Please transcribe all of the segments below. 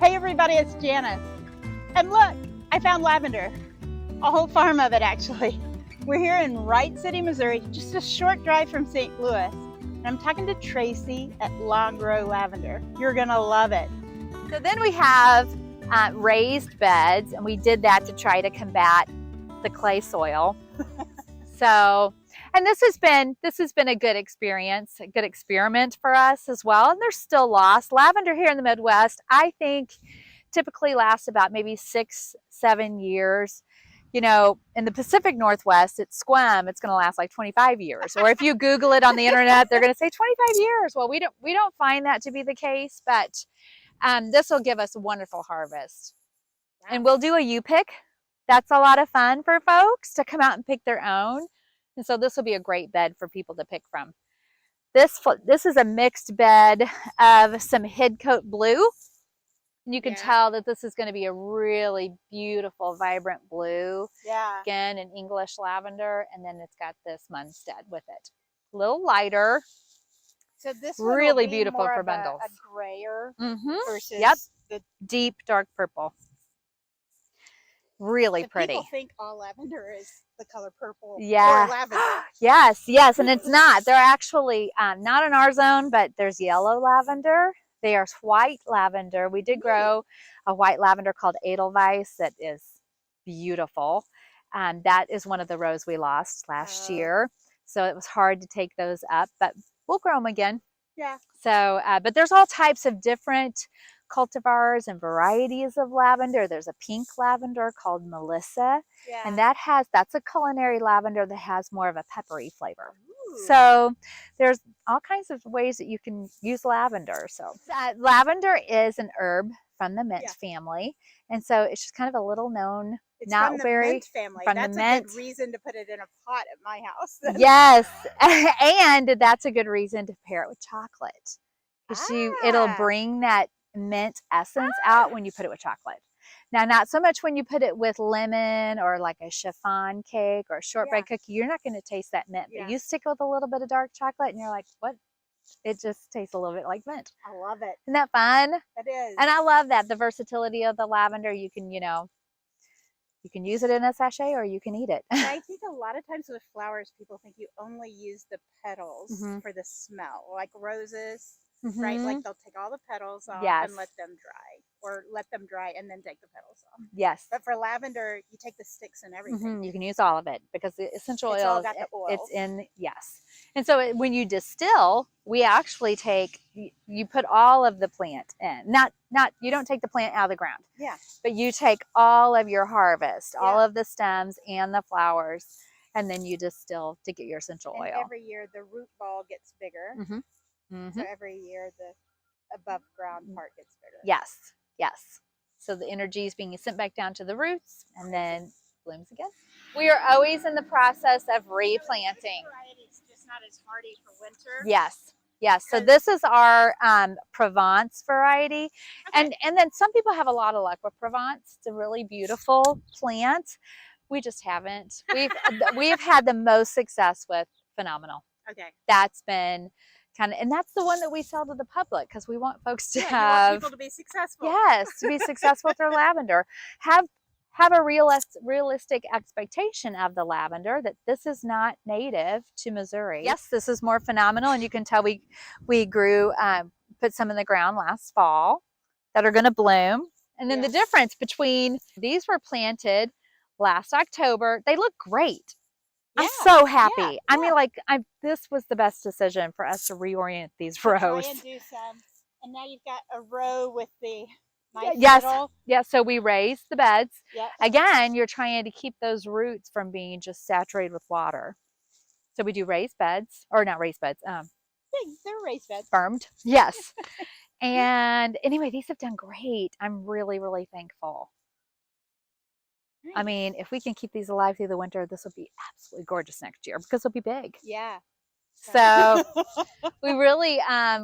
Hey everybody, it's Janice. And look, I found lavender. A whole farm of it actually. We're here in Wright City, Missouri, just a short drive from St. Louis. And I'm talking to Tracy at Row Lavender. You're gonna love it. So then we have raised beds, and we did that to try to combat the clay soil. And this has been a good experience, a good experiment for us as well. And there's still loss. Lavender here in the Midwest, I think, typically lasts about maybe 6-7 years. You know, in the Pacific Northwest, it's squam. It's going to last like 25 years. Or if you Google it on the internet, they're going to say 25 years. Well, we don't find that to be the case, but this will give us a wonderful harvest. And we'll do a U-pick. That's a lot of fun for folks to come out and pick their own. And so this will be a great bed for people to pick from. This is a mixed bed of some headcoat blue. And you can tell that this is going to be a really beautiful, vibrant blue. Yeah. Again, an English lavender. And then it's got this Munstead with it. A little lighter. So this really will be beautiful more for of bundles. A grayer versus the deep dark purple. Really pretty. People think all lavender is the color purple or lavender. Yes, and it's not. They're actually not in our zone, but there's yellow lavender. There's white lavender. We did grow a white lavender called Edelweiss that is beautiful. That is one of the rows we lost last year. So it was hard to take those up, but we'll grow them again. Yeah. So, but there's all types of different cultivars and varieties of lavender. There's a pink lavender called Melissa, and that's a culinary lavender that has more of a peppery flavor. Ooh. So there's all kinds of ways that you can use lavender. So lavender is an herb from the mint family, and so it's just kind of a little known. It's not from the very mint family. That's a good reason to put it in a pot at my house. Yes, and that's a good reason to pair it with chocolate, because it'll bring that mint essence out when you put it with chocolate. Now, not so much when you put it with lemon or like a chiffon cake or a shortbread cookie. You're not going to taste that mint, but you stick it with a little bit of dark chocolate and you're like, what? It just tastes a little bit like mint. I love it. Isn't that fun? It is. And I love that, the versatility of the lavender. You can, you can use it in a sachet or you can eat it. I think a lot of times with flowers, people think you only use the petals for the smell, like roses. Right, like they'll take all the petals off and let them dry, or let them dry and then take the petals off. Yes. But for lavender, you take the sticks and everything. You can use all of it because the essential oil, all got the oils. It's in, And so when you distill, we actually you put all of the plant in. Not you don't take the plant out of the ground. Yeah. But you take all of your harvest, all of the stems and the flowers, and then you distill to get your essential oil. Every year the root ball gets bigger. So every year the above ground part gets bigger. Yes. So the energy is being sent back down to the roots and then blooms again. We are always in the process of replanting. Varieties just not as hardy for winter. Yes. So this is our Provence variety. And then some people have a lot of luck with Provence. It's a really beautiful plant. We just haven't. We've had the most success with Phenomenal. Okay. That's been and that's the one that we sell to the public because we want folks to you want people to be successful. Yes, to be successful with their lavender. Have a realistic expectation of the lavender that this is not native to Missouri. Yes, this is more Phenomenal, and you can tell we grew, put some in the ground last fall that are going to bloom. And then the difference between these were planted last October. They look great. I'm so happy. I mean, this was the best decision for us to reorient these rows. Try and do some. And now you've got a row with the nice middle. Yes. So we raised the beds. Again, you're trying to keep those roots from being just saturated with water. So we do raised beds, or not raised beds. They're raised beds. Firmed. Yes. And anyway, these have done great. I'm really, really thankful. I mean, if we can keep these alive through the winter, this will be absolutely gorgeous next year because they'll be big. Yeah. So we really,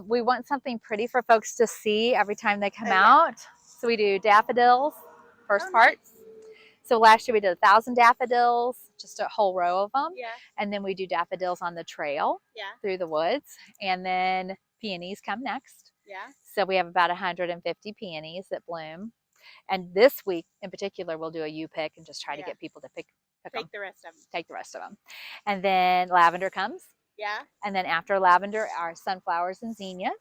we want something pretty for folks to see every time they come out. So we do daffodils, first part. Nice. So last year we did 1,000 daffodils, just a whole row of them. Yeah. And then we do daffodils on the trail through the woods. And then peonies come next. Yeah. So we have about 150 peonies that bloom. And this week in particular, we'll do a U-pick and just try to get people to pick them. Take the rest of them. Take the rest of them. And then lavender comes. Yeah. And then after lavender are sunflowers and zinnias.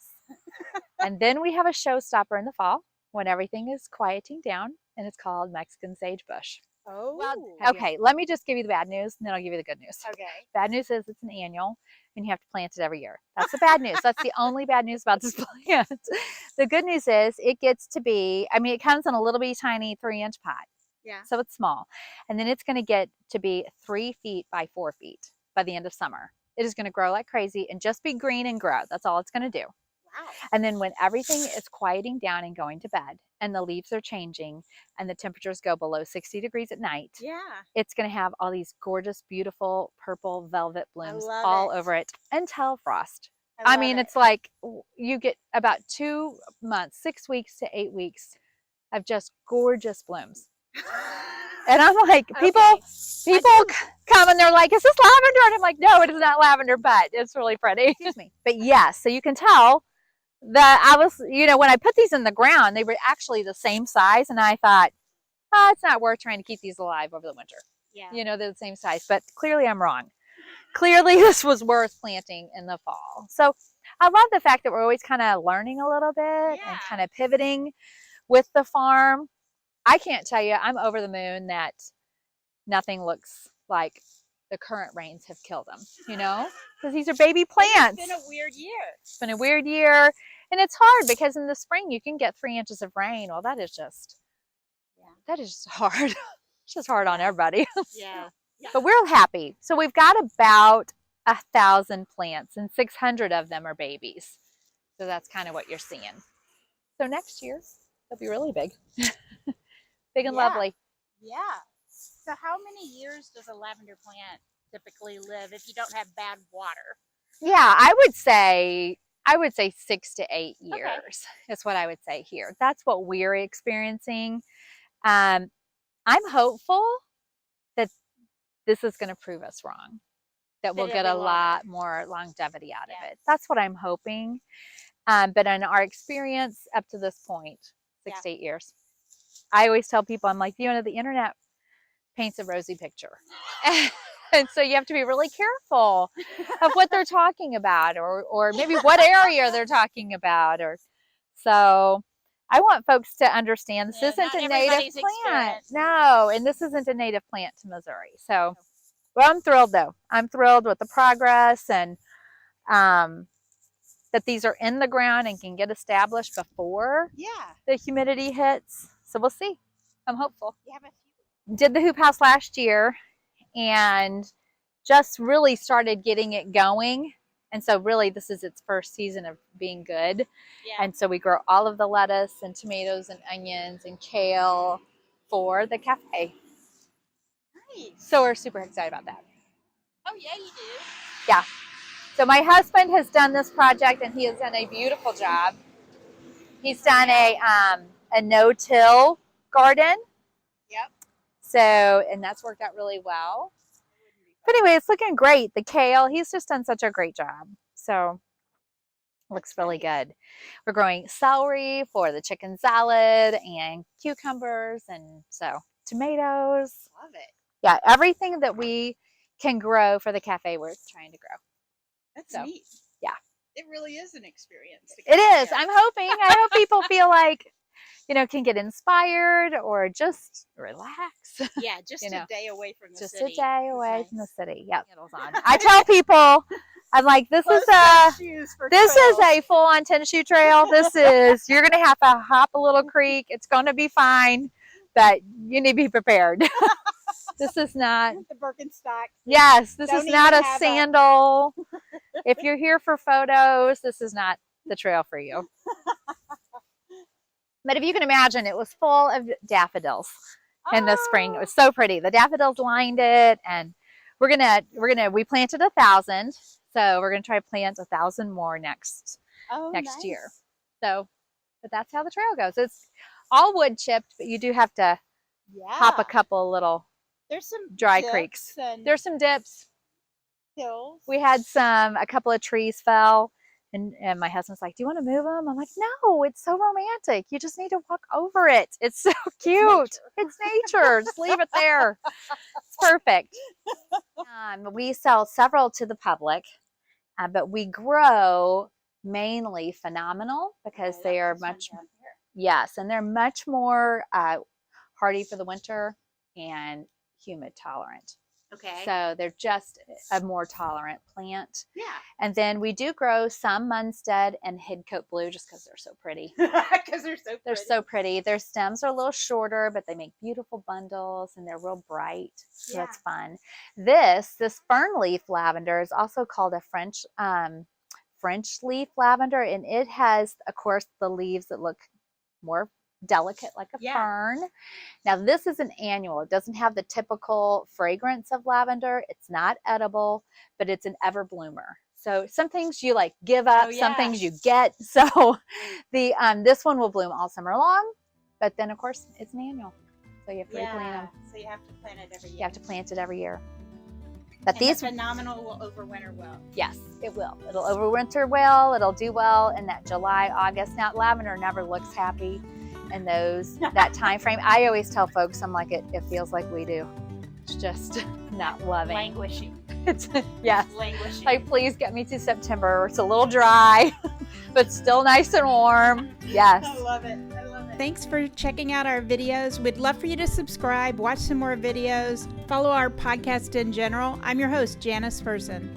And then we have a showstopper in the fall when everything is quieting down, and it's called Mexican sagebush. Oh. Well, okay, let me just give you the bad news, and then I'll give you the good news. Okay. Bad news is it's an annual, and you have to plant it every year. That's the bad news. That's the only bad news about this plant. The good news is it gets to be, I mean, it comes in a little bitty tiny 3-inch pot. Yeah. So it's small. And then it's going to get to be 3 feet by 4 feet by the end of summer. It is going to grow like crazy and just be green and grow. That's all it's going to do. Wow. And then when everything is quieting down and going to bed and the leaves are changing and the temperatures go below 60 degrees at night, Yeah. it's going to have all these gorgeous, beautiful purple velvet blooms love all it. over it until frost. I I mean, love it. it's like you get about 2 months, 6 weeks to 8 weeks of just gorgeous blooms. And I'm like, people come and they're like, is this lavender? And I'm like, no, it is not lavender, but it's really pretty. Excuse me. But yes, so you can tell that I was, you know, when I put these in the ground, they were actually the same size. And I thought, oh, it's not worth trying to keep these alive over the winter. Yeah. You know, they're the same size, but clearly I'm wrong. Clearly this was worth planting in the fall. So I love the fact that we're always kind of learning a little bit and kind of pivoting with the farm. I can't tell you, I'm over the moon that nothing looks like the current rains have killed them, you know, because these are baby plants. It's been a weird year. It's been a weird year. And it's hard because in the spring you can get 3 inches of rain. Well, that is just, that is just hard. It's just hard on everybody. Yeah. But we're happy. So we've got about 1,000 plants and 600 of them are babies. So that's kind of what you're seeing. So next year, they'll be really big. Big and lovely. Yeah. So how many years does a lavender plant typically live if you don't have bad water? Yeah, I would say 6 to 8 years is what I would say here. That's what we're experiencing. I'm hopeful that this is going to prove us wrong, that we'll get a lot more longevity out of it. That's what I'm hoping. But in our experience up to this point, 6 to 8 years, I always tell people, I'm like, you know, the internet paints a rosy picture. And so you have to be really careful of what they're talking about or maybe what area they're talking about. Or so I want folks to understand this isn't a native plant. No, and this isn't a native plant to Missouri. So, well, I'm thrilled though. I'm thrilled with the progress and that these are in the ground and can get established before the humidity hits. So we'll see. I'm hopeful. You have a few. Did the hoop house last year and just really started getting it going. And so really this is its first season of being good. Yeah. And so we grow all of the lettuce and tomatoes and onions and kale for the cafe. Nice. So we're super excited about that. Oh yeah, you do. Yeah. So my husband has done this project and he has done a beautiful job. He's done a no-till garden. Yep. So, and that's worked out really well. But anyway, it's looking great. The kale, he's just done such a great job. So, looks really good. We're growing celery for the chicken salad and cucumbers and so tomatoes. Love it. Yeah, everything that we can grow for the cafe we're trying to grow. That's neat. Yeah. It really is an experience. It is. I'm hoping. I hope people feel like, you know, can get inspired or just relax. Yeah, just a day away from the city. Just a day away from the city. Yep. I tell people, I'm like, this is a full-on tennis shoe trail. You're going to have to hop a little creek. It's going to be fine, but you need to be prepared. This is not the Birkenstock. Yes, this is not a sandal. If you're here for photos, this is not the trail for you. But if you can imagine, it was full of daffodils in the spring. It was so pretty. The daffodils lined it, and we planted 1,000, so we're gonna try to plant 1,000 more next year. So, but that's how the trail goes. It's all wood chipped, but you do have to hop a couple little. There's some dry creeks. There's some dips. Hills. We had a couple of trees fell And my husband's like, do you want to move them? I'm like, no, it's so romantic. You just need to walk over it. It's so cute. It's nature. Just leave it there. It's perfect. We sell several to the public, but we grow mainly phenomenal because they are much, yes, and they're much more hardy for the winter and humid tolerant. Okay. So they're just a more tolerant plant. Yeah. And then we do grow some Munstead and Hidcote Blue just because they're so pretty. Because they're so pretty. They're so pretty. Their stems are a little shorter, but they make beautiful bundles and they're real bright. So that's fun. This fern leaf lavender is also called a French leaf lavender, and it has, of course, the leaves that look more delicate like a fern. Now this is an annual. It doesn't have the typical fragrance of lavender. It's not edible, but it's an ever bloomer. So some things you like give up, some things you get. So the this one will bloom all summer long, but then of course it's an annual. So you have to replant them. So you have to plant it every year. You have to plant it every year. But and these phenomenal will overwinter well. Yes, it will. It'll overwinter well. It'll do well in that July, August. Now lavender never looks happy in that time frame. I always tell folks, I'm like, it feels like we do. It's just not loving. Languishing. It's yes. Languishing. Like, please get me to September. It's a little dry, but still nice and warm. Yes. I love it. I love it. Thanks for checking out our videos. We'd love for you to subscribe, watch some more videos, follow our podcast in general. I'm your host, Janice Person.